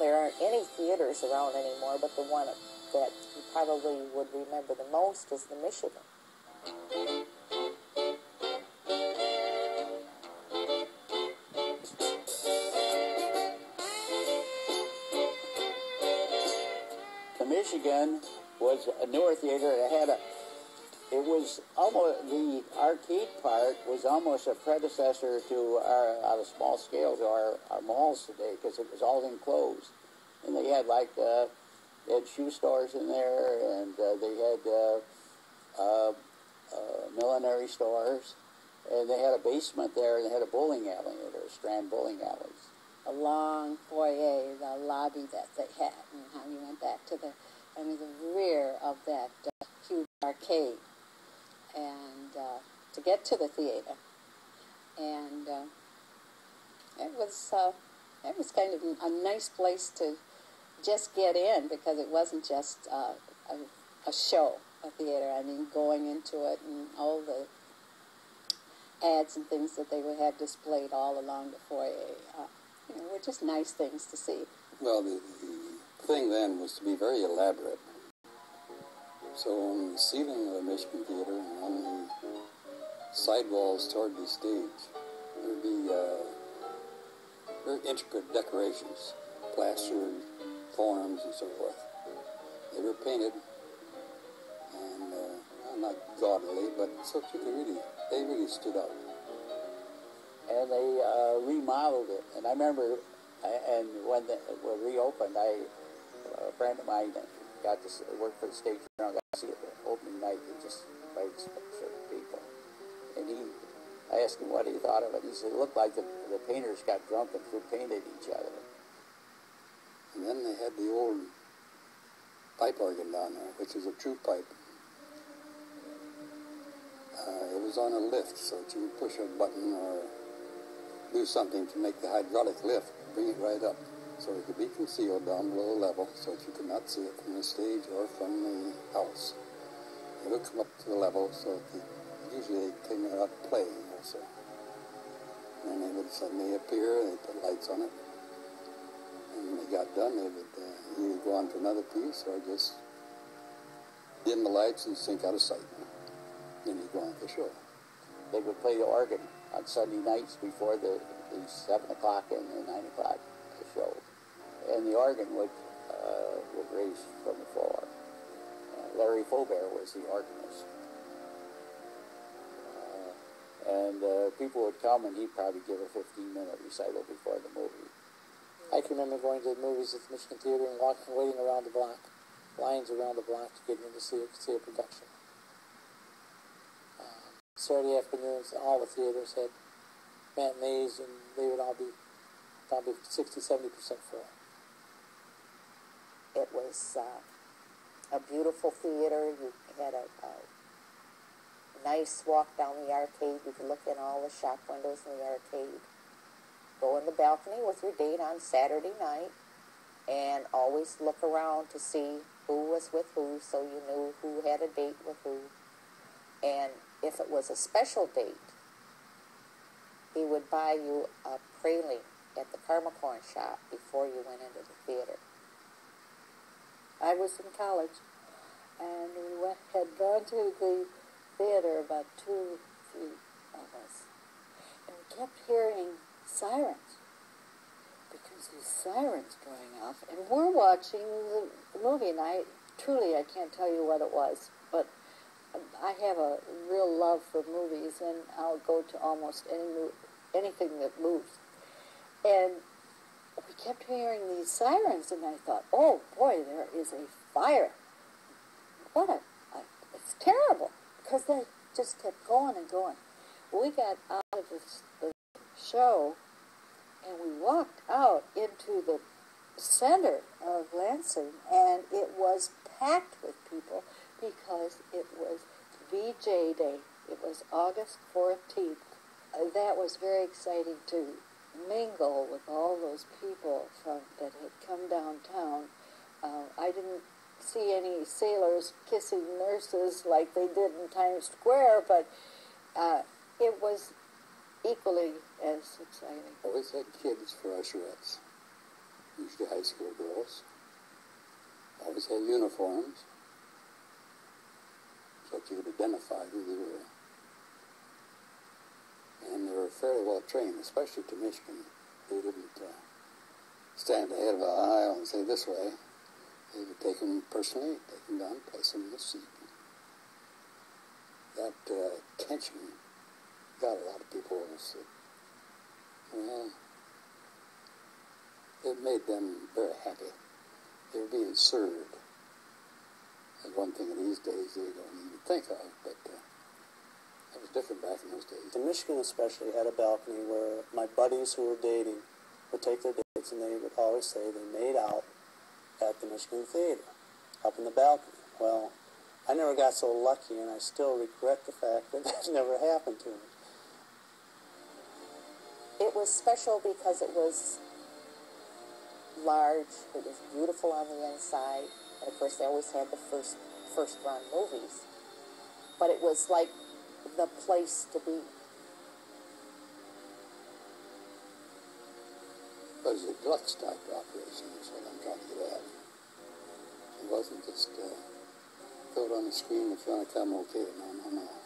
there aren't any theaters around anymore, but the one that you probably would remember the most is the Michigan. The Michigan was a newer theater. It was almost, the arcade part was almost a predecessor to on a small scale to our malls today, because it was all enclosed. And they had they had shoe stores in there, and they had millinery stores, and they had a basement there, and they had a bowling alley there, Strand bowling alleys. A long foyer, the lobby that they had, and how you went back to the rear of that huge arcade, and to get to the theater, and it was kind of a nice place to just get in, because it wasn't just a show, a theater. I mean, going into it and all the ads and things that they would have displayed all along the foyer, were just nice things to see. Well, the thing then was to be very elaborate. So on the ceiling of the Michigan Theater and on the sidewalls toward the stage, there would be very intricate decorations, plastered forms and so forth. They were painted, and not gaudily, but so they really stood out. And they remodeled it. And I remember, and when it reopened, a friend of mine got to work for the stage journal, got to see it opening night. They just invited certain people. And I asked him what he thought of it. He said it looked like the painters got drunk and painted each other. And then they had the old pipe organ down there, which is a true pipe. It was on a lift, so that you would push a button or do something to make the hydraulic lift, bring it right up. So it could be concealed down below the level, so that you could not see it from the stage or from the house. It would come up to the level, so that usually they came out playing also. And they would suddenly appear, they put lights on it. And when they got done, they would either go on to another piece or just dim the lights and sink out of sight. Then you go on with the show. They would play the organ on Sunday nights before the 7 o'clock and the 9 o'clock show. And the organ would raise from the floor. Larry Faubert was the organist. And people would come, and he'd probably give a 15-minute recital before the movie. I can remember going to the movies at the Michigan Theater and waiting around the block, lines around the block to get in to see a production. Saturday afternoons, all the theaters had matinees, and they would all be probably 60-70% full. It was a beautiful theater. You had a nice walk down the arcade. You could look in all the shop windows in the arcade. Go in the balcony with your date on Saturday night, and always look around to see who was with who, so you knew who had a date with who. And if it was a special date, he would buy you a praline at the Carmacorn shop before you went into the theater. I was in college, and we had gone to the theater, about 2 or 3 of us, and we kept hearing sirens, because these sirens going off, and we're watching the movie, and I can't tell you what it was, but I have a real love for movies, and I'll go to almost anything that moves. And we kept hearing these sirens, and I thought, oh boy, there is a fire. It's terrible, because they just kept going and going. We got out of the show, and we walked out into the center of Lansing, and it was packed with people, because it was VJ Day. It was August 14th. That was very exciting to mingle with all those people that had come downtown. I didn't see any sailors kissing nurses like they did in Times Square, but it was equally as exciting. Always had kids for usherettes. usually high school girls. Always had uniforms, so that you could identify who they were. And they were fairly well trained, especially to Michigan. They didn't stand ahead of an aisle and say this way. They would take them personally, take them down, place them in the seat. That tension got a lot of people sick. Well, it made them very happy. They were being served. That's one thing these days they don't even think of, but that was different back in those days. In Michigan especially had a balcony where my buddies who were dating would take their dates and they would always say they made out at the Michigan Theater, up in the balcony. Well, I never got so lucky, and I still regret the fact that that never happened to me. It was special because it was large, it was beautiful on the inside, and of course they always had the first run movies. But it was like the place to be. It was a deluxe type operation, is what I'm trying to get at. It wasn't just throw it on the screen if you want to come, okay. No.